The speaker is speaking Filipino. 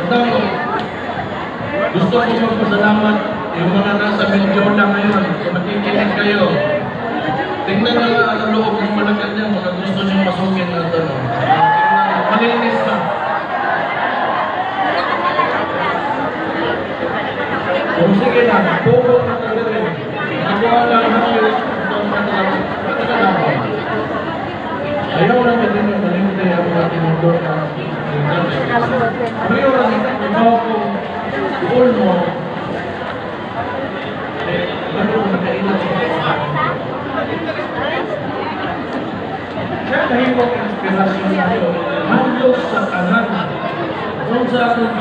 Ito, gusto ko magpasalamat yung mga nasa Mendiola ngayon. Kung makikinig kayo, tingnan nyo nga ang loob ng Malacanang mga gusto nyo masukin na ito. Malinis na. Kung sige na, pupok na tayo rin. Nagawa lang namin itong patalaman. Ayaw namin din yung malimutay ang ating mundo na ayaw namin ibaw kong goal mo ano ang nakailan siya. Kaya dahil mo ang inspirasyon na yun, handlos sa kanan. Kung sa ating